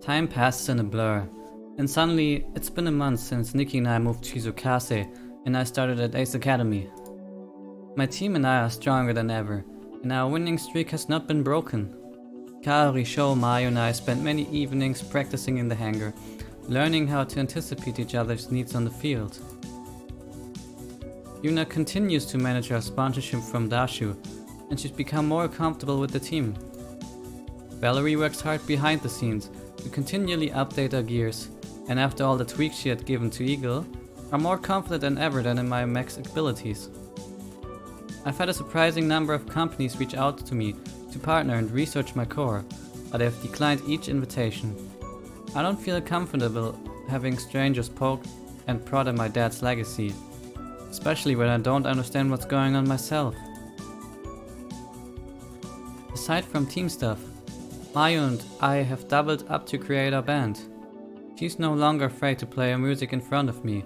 Time passes in a blur, and suddenly it's been a month since Nikki and I moved to Shizukase and I started at Ace Academy. My team and I are stronger than ever, and our winning streak has not been broken. Kaori, Sho, Mayu and I spent many evenings practicing in the hangar, learning how to anticipate each other's needs on the field. Yuna continues to manage our sponsorship from Dashu, and she's become more comfortable with the team. Valerie works hard behind the scenes to continually update our gears, and after all the tweaks she had given to Eagle, are more confident than ever in my max abilities. I've had a surprising number of companies reach out to me to partner and research my core, but I have declined each invitation. I don't feel comfortable having strangers poke and prod at my dad's legacy, especially when I don't understand what's going on myself. Aside from team stuff, Mayu and I have doubled up to create our band. She's no longer afraid to play her music in front of me,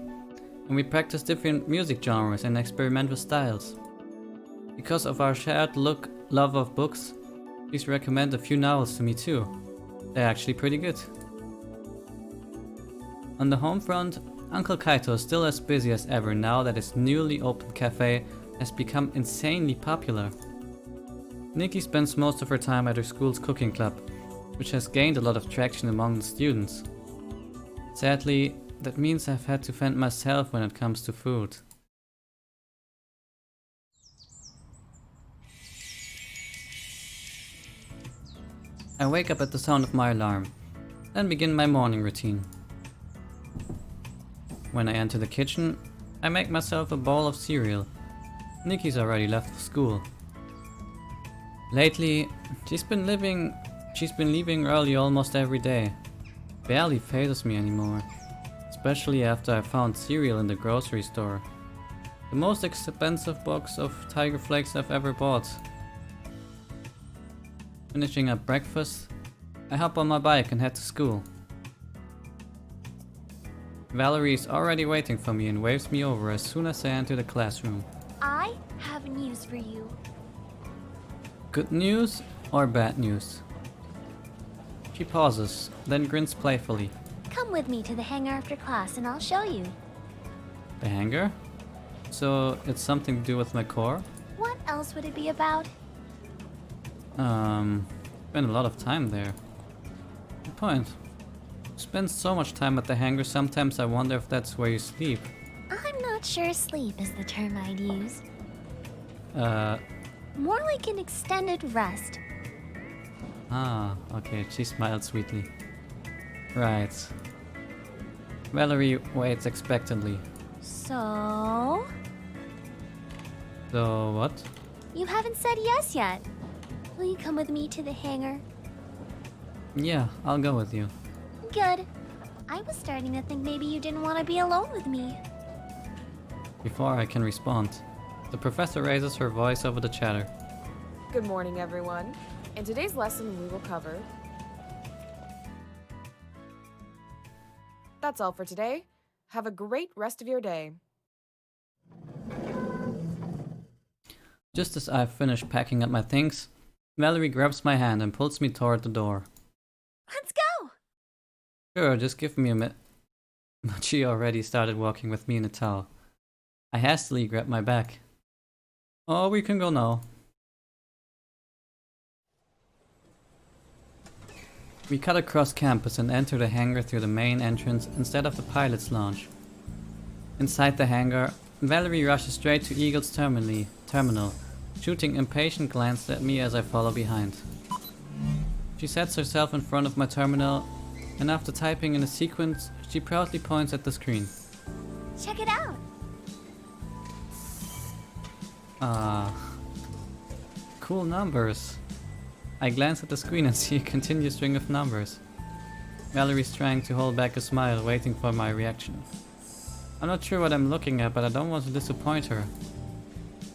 and we practice different music genres and experiment with styles. Because of our shared love of books, please recommend a few novels to me too. They're actually pretty good. On the home front, Uncle Kaito is still as busy as ever now that his newly opened cafe has become insanely popular. Nikki spends most of her time at her school's cooking club, which has gained a lot of traction among the students. Sadly, that means I've had to fend myself when it comes to food. I wake up at the sound of my alarm, then begin my morning routine. When I enter the kitchen, I make myself a bowl of cereal. Nikki's already left for school. Lately, she's been leaving early almost every day. Barely phases me anymore, especially after I found cereal in the grocery store. The most expensive box of Tiger Flakes I've ever bought. Finishing up breakfast, I hop on my bike and head to school. Valerie is already waiting for me and waves me over as soon as I enter the classroom. I have news for you. Good news or bad news? She pauses, then grins playfully. Come with me to the hangar after class and I'll show you. The hangar? So it's something to do with my core? What else would it be about? Spent a lot of time there. Good point. Spend so much time at the hangar, sometimes I wonder if that's where you sleep. I'm not sure sleep is the term I'd use. More like an extended rest. Ah, okay, she smiled sweetly. Right. Valerie waits expectantly. So what? you haven't said yes yet. Will you come with me to the hangar? Yeah, I'll go with you. Good. I was starting to think maybe you didn't want to be alone with me. Before I can respond, the professor raises her voice over the chatter. Good morning, everyone. In today's lesson, we will cover... That's all for today. Have a great rest of your day. Just as I've finished packing up my things, Valerie grabs my hand and pulls me toward the door. Let's go! Sure, just give me a minute. But she already started walking with me in a towel. I hastily grab my bag. Oh, we can go now. We cut across campus and enter the hangar through the main entrance instead of the pilot's lounge. Inside the hangar, Valerie rushes straight to Eagle's terminal, shooting impatient glances at me as I follow behind. She sets herself in front of my terminal, and after typing in a sequence, she proudly points at the screen. Check it out! Cool numbers. I glance at the screen and see a continuous string of numbers. Valerie's trying to hold back a smile, waiting for my reaction. I'm not sure what I'm looking at, but I don't want to disappoint her.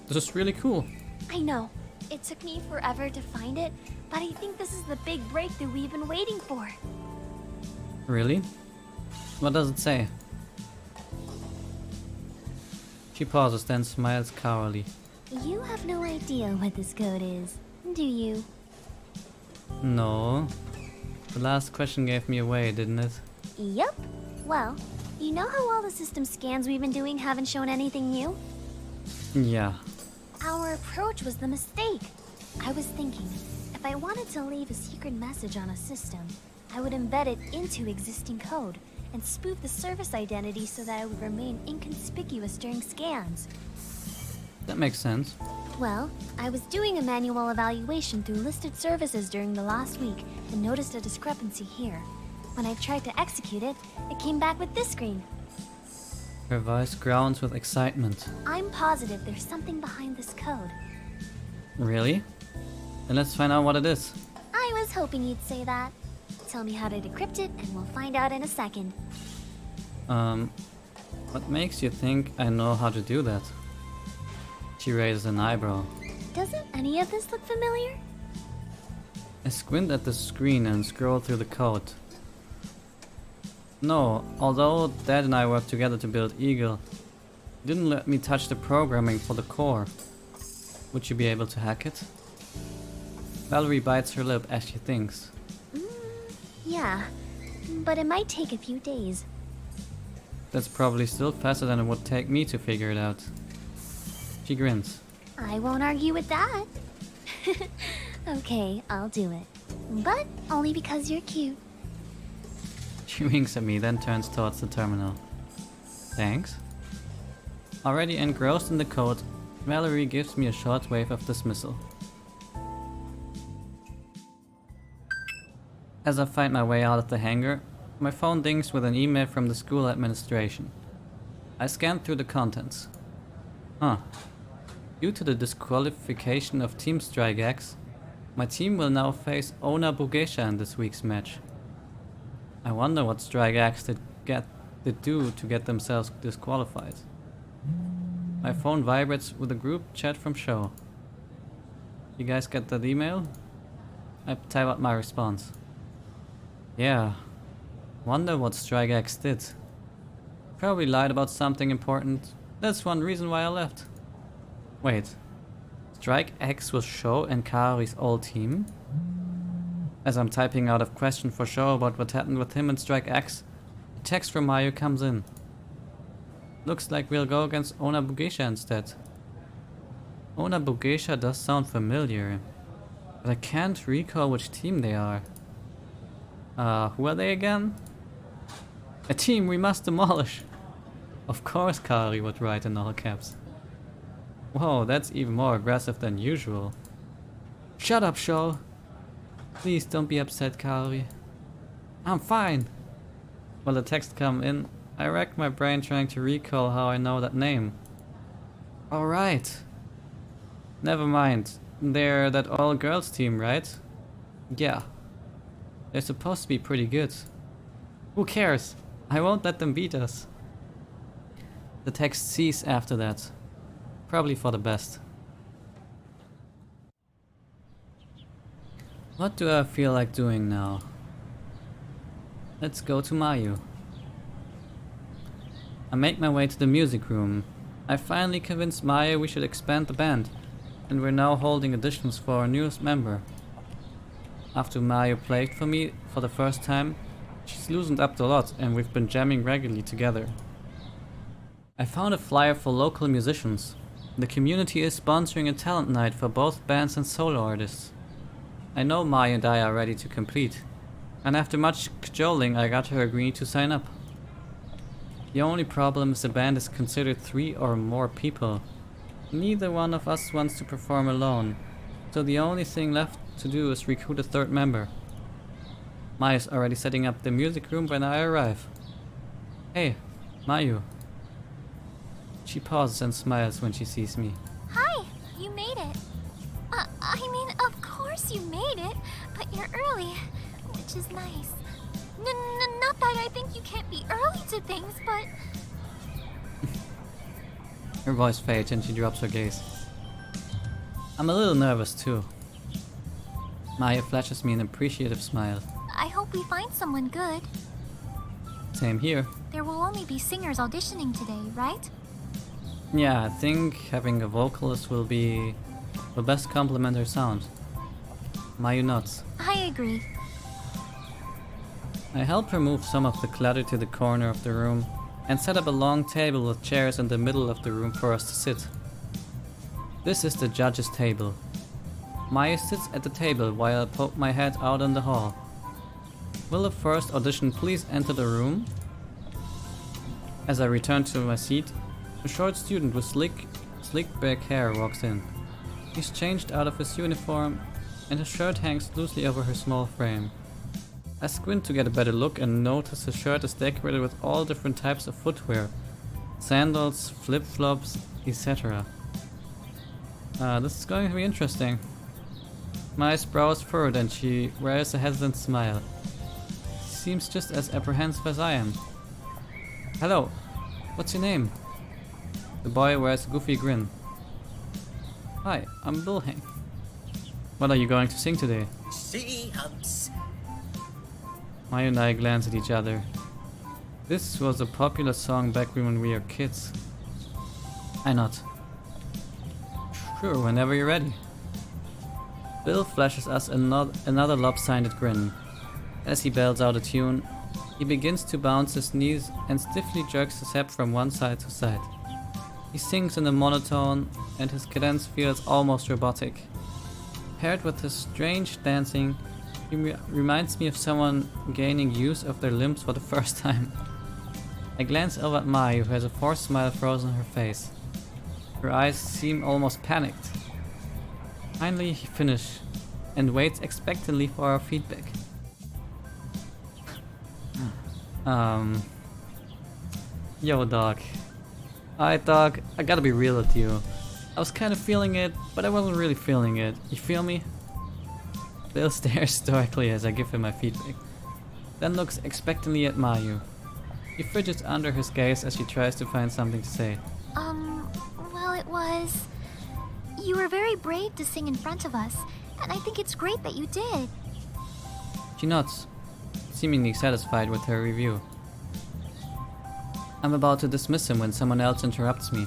This is really cool. I know. It took me forever to find it, but I think this is the big breakthrough we've been waiting for. Really? What does it say? She pauses, then smiles cowardice. You have no idea what this code is, do you? No. The last question gave me away, didn't it? Yep. Well, you know how all the system scans we've been doing haven't shown anything new? Yeah. Our approach was the mistake. I was thinking, if I wanted to leave a secret message on a system, I would embed it into existing code and spoof the service identity so that it would remain inconspicuous during scans. That makes sense. Well, I was doing a manual evaluation through listed services during the last week and noticed a discrepancy here. When I tried to execute it, it came back with this screen. Her voice grounds with excitement. I'm positive there's something behind this code. Really? Then let's find out what it is. I was hoping you'd say that. Tell me how to decrypt it and we'll find out in a second. What makes you think I know how to do that? She raises an eyebrow. Doesn't any of this look familiar? I squint at the screen and scroll through the code. No, although Dad and I worked together to build Eagle, he didn't let me touch the programming for the core. Would you be able to hack it? Valerie bites her lip as she thinks. Yeah, but it might take a few days. That's probably still faster than it would take me to figure it out. She grins. I won't argue with that. Okay, I'll do it. But only because you're cute. She winks at me, then turns towards the terminal. Thanks. Already engrossed in the code, Valerie gives me a short wave of dismissal. As I find my way out of the hangar, my phone dings with an email from the school administration. I scan through the contents. Huh. Due to the disqualification of Team Strike X, my team will now face Ona Bugesha in this week's match. I wonder what Strike X did do to get themselves disqualified. My phone vibrates with a group chat from Show. You guys get that email? I type out my response. Yeah. Wonder what Strike X did. Probably lied about something important. That's one reason why I left. Wait. Strike X was Sho and Kaori's old team? As I'm typing out a question for Sho about what happened with him and Strike X, a text from Mayu comes in. Looks like we'll go against Ona Bugesha instead. Ona Bugesha does sound familiar, but I can't recall which team they are. Who are they again? A team we must demolish! Of course Kaori would write in all caps. Whoa, that's even more aggressive than usual. Shut up, Sho! Please don't be upset, Kaori. I'm fine! While the text come in, I racked my brain trying to recall how I know that name. Alright. Never mind. They're that all-girls team, right? Yeah. They're supposed to be pretty good. Who cares? I won't let them beat us. The text ceased after that. Probably for the best. What do I feel like doing now? Let's go to Mayu. I make my way to the music room. I finally convinced Mayu we should expand the band, and we're now holding auditions for our newest member. After Mayu played for me for the first time, she's loosened up a lot and we've been jamming regularly together. I found a flyer for local musicians. The community is sponsoring a talent night for both bands and solo artists. I know Mayu and I are ready to compete, and after much cajoling I got her agreeing to sign up. The only problem is the band is considered 3 or more people. Neither one of us wants to perform alone, so the only thing left to do is recruit a 3rd member. Mayu's already setting up the music room when I arrive. Hey, Mayu. She pauses and smiles when she sees me. Hi, you made it. I mean, of course you made it, but you're early, which is nice. Not that I think you can't be early to things, but... Her voice fades and she drops her gaze. I'm a little nervous too. Mayu flashes me an appreciative smile. I hope we find someone good. Same here. There will only be singers auditioning today, right? Yeah, I think having a vocalist will best complement her sound. Mayu nods. I agree. I help her move some of the clutter to the corner of the room and set up a long table with chairs in the middle of the room for us to sit. This is the judge's table. Mayu sits at the table while I poke my head out in the hall. Will the first audition please enter the room? As I return to my seat, a short student with slick back hair walks in. He's changed out of his uniform and his shirt hangs loosely over his small frame. I squint to get a better look and notice his shirt is decorated with all different types of footwear. Sandals, flip-flops, etc. This is going to be interesting. Mayu's brow is furrowed and she wears a hesitant smile. She seems just as apprehensive as I am. Hello, what's your name? The boy wears a goofy grin. Hi, I'm Bilhang. What are you going to sing today? City humps. Mayu and I glance at each other. This was a popular song back when we were kids. I nod. Sure, whenever you're ready. Bill flashes us another lopsided grin. As he bells out a tune, he begins to bounce his knees and stiffly jerks his head from one side to side. He sings in a monotone and his cadence feels almost robotic. Paired with his strange dancing, he reminds me of someone gaining use of their limbs for the first time. I glance over at Mayu, who has a forced smile frozen on her face. Her eyes seem almost panicked. Finally, he finishes and waits expectantly for our feedback. Yo, dog. Alright, dog, I gotta be real with you. I was kind of feeling it, but I wasn't really feeling it. You feel me? Bill stares stoically as I give him my feedback, then looks expectantly at Mayu. He fidgets under his gaze as she tries to find something to say. Well, it was... You were very brave to sing in front of us, and I think it's great that you did. She nods, seemingly satisfied with her review. I'm about to dismiss him when someone else interrupts me.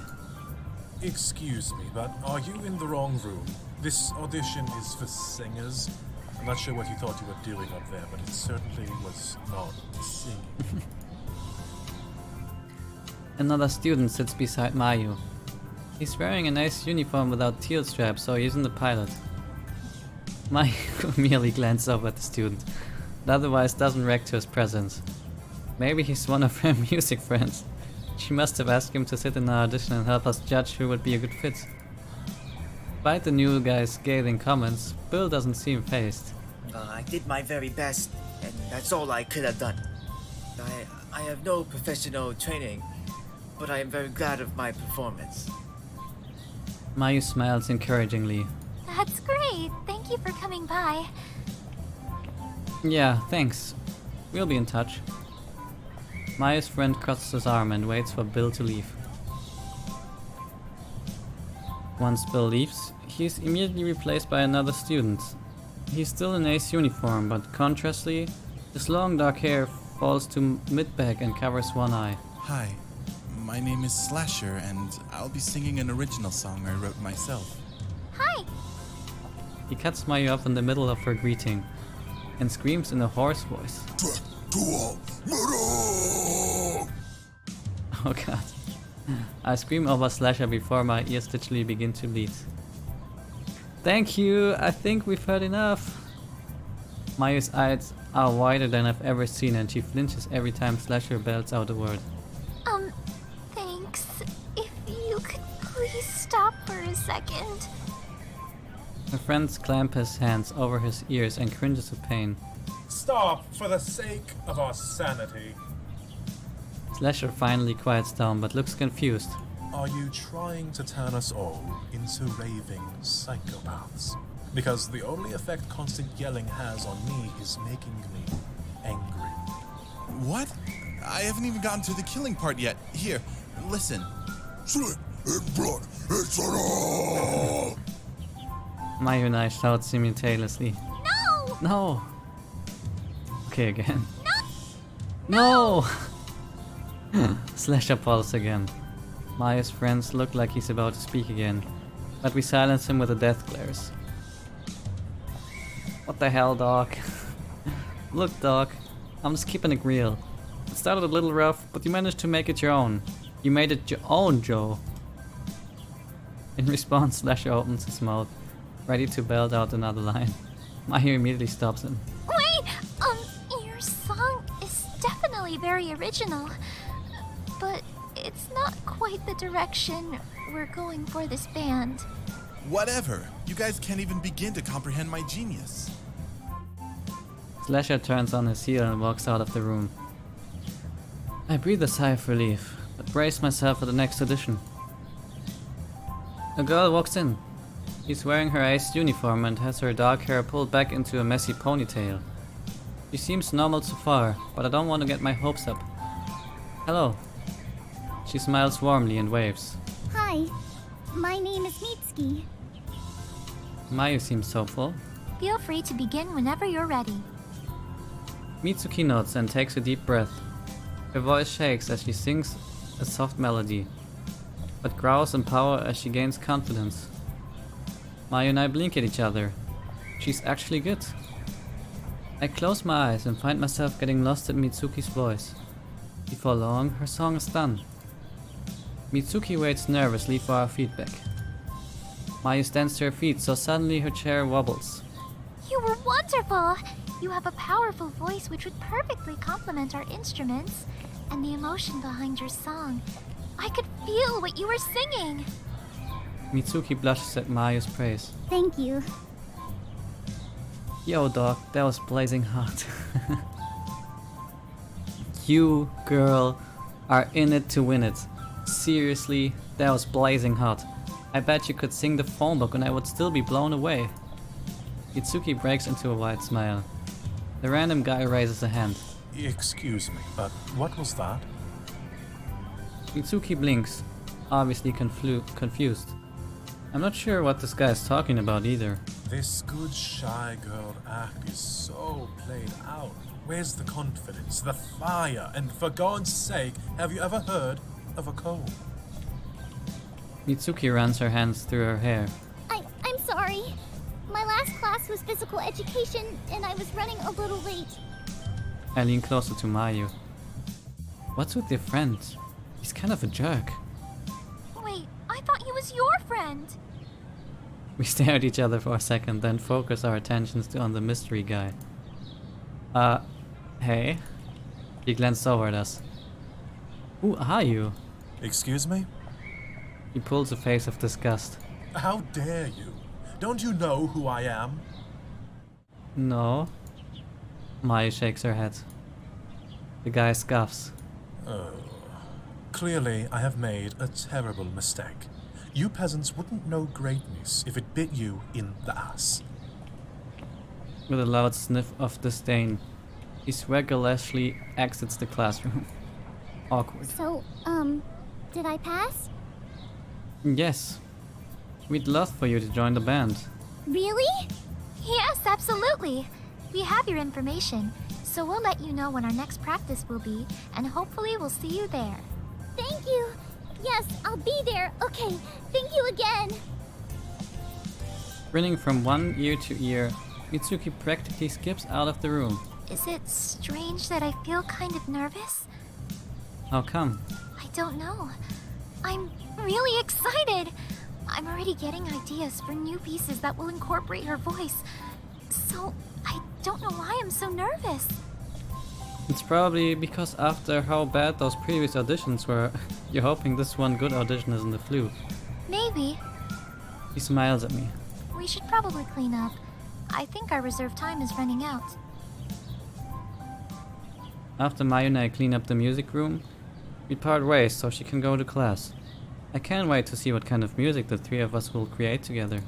Excuse me, but are you in the wrong room? This audition is for singers. I'm not sure what you thought you were doing up there, but it certainly was not singing. Another student sits beside Mayu. He's wearing a nice uniform without teal straps, so he isn't a pilot. Mayu merely glances over at the student, but otherwise doesn't react to his presence. Maybe he's one of her music friends. She must have asked him to sit in our audition and help us judge who would be a good fit. Despite the new guy's scathing comments, Bill doesn't seem fazed. I did my very best, and that's all I could have done. I have no professional training, but I am very glad of my performance. Mayu smiles encouragingly. That's great. Thank you for coming by. Yeah, thanks. We'll be in touch. Mayu's friend crosses his arm and waits for Bill to leave. Once Bill leaves, he is immediately replaced by another student. He's still in Ace uniform, but contrastly, his long dark hair falls to mid-back and covers one eye. Hi, my name is Slasher, and I'll be singing an original song I wrote myself. Hi. He cuts Mayu off in the middle of her greeting and screams in a hoarse voice. Oh god. I scream over Slasher before my ears literally begin to bleed. Thank you, I think we've heard enough. Mayu's eyes are wider than I've ever seen and she flinches every time Slasher belts out a word. Thanks. If you could please stop for a second. My friend clamps his hands over his ears and cringes with pain. Stop, for the sake of our sanity. Slasher finally quiets down but looks confused. Are you trying to turn us all into raving psychopaths? Because the only effect constant yelling has on me is making me angry. What? I haven't even gotten to the killing part yet. Here, listen. Mayu and I shout simultaneously. No! No! Okay, again. No! Slasher pauses again. Mayu's friends look like he's about to speak again, but we silence him with the death glares. What the hell, dog? Look, dog. I'm just keeping it real. It started a little rough, but you managed to make it your own. You made it your own, Joe. In response, Slasher opens his mouth, ready to belt out another line. Mayu immediately stops him. Wait! Your song is definitely very original. But it's not quite the direction we're going for this band. Whatever. You guys can't even begin to comprehend my genius. Slasher turns on his heel and walks out of the room. I breathe a sigh of relief, but brace myself for the next audition. A girl walks in. She's wearing her ace uniform and has her dark hair pulled back into a messy ponytail. She seems normal so far, but I don't want to get my hopes up. Hello. She smiles warmly and waves. Hi, my name is Mitsuki. Mayu seems hopeful. Feel free to begin whenever you're ready. Mitsuki nods and takes a deep breath. Her voice shakes as she sings a soft melody, but grows in power as she gains confidence. Mayu and I blink at each other. She's actually good. I close my eyes and find myself getting lost in Mitsuki's voice. Before long, her song is done. Mitsuki waits nervously for our feedback. Mayu stands to her feet, so suddenly her chair wobbles. You were wonderful! You have a powerful voice which would perfectly complement our instruments and the emotion behind your song. I could feel what you were singing! Mitsuki blushes at Mayu's praise. Thank you. Yo dog, that was blazing hot. You, girl, are in it to win it. Seriously, that was blazing hot. I bet you could sing the phone book and I would still be blown away. Mitsuki breaks into a wide smile. The random guy raises a hand. Excuse me, but what was that? Mitsuki blinks, obviously confused. I'm not sure what this guy is talking about either. This good shy girl act is so played out. Where's the confidence, the fire, and for God's sake, have you ever heard of a cold? Mitsuki runs her hands through her hair. I'm sorry. My last class was physical education, and I was running a little late. I lean closer to Mayu. What's with your friend? He's kind of a jerk. Wait, I thought he was your friend! We stare at each other for a second, then focus our attentions on the mystery guy. Hey? He glanced over at us. Who are you? Excuse me? He pulls a face of disgust. How dare you? Don't you know who I am? No. Mayu shakes her head. The guy scoffs. Oh. Clearly, I have made a terrible mistake. You peasants wouldn't know greatness if it bit you in the ass. With a loud sniff of disdain, he swaggerlessly exits the classroom. Awkward. So, did I pass? Yes. We'd love for you to join the band. Really? Yes, absolutely! We have your information, so we'll let you know when our next practice will be, and hopefully we'll see you there. Thank you. Yes, I'll be there. Okay, thank you again. Grinning from one ear to ear, Mitsuki practically skips out of the room. Is it strange that I feel kind of nervous? How come? I don't know. I'm really excited! I'm already getting ideas for new pieces that will incorporate her voice. So, I don't know why I'm so nervous. It's probably because after how bad those previous auditions were, you're hoping this one good audition isn't a fluke. Maybe. He smiles at me. We should probably clean up. I think our reserve time is running out. After Mayu and I clean up the music room, we part ways so she can go to class. I can't wait to see what kind of music the three of us will create together.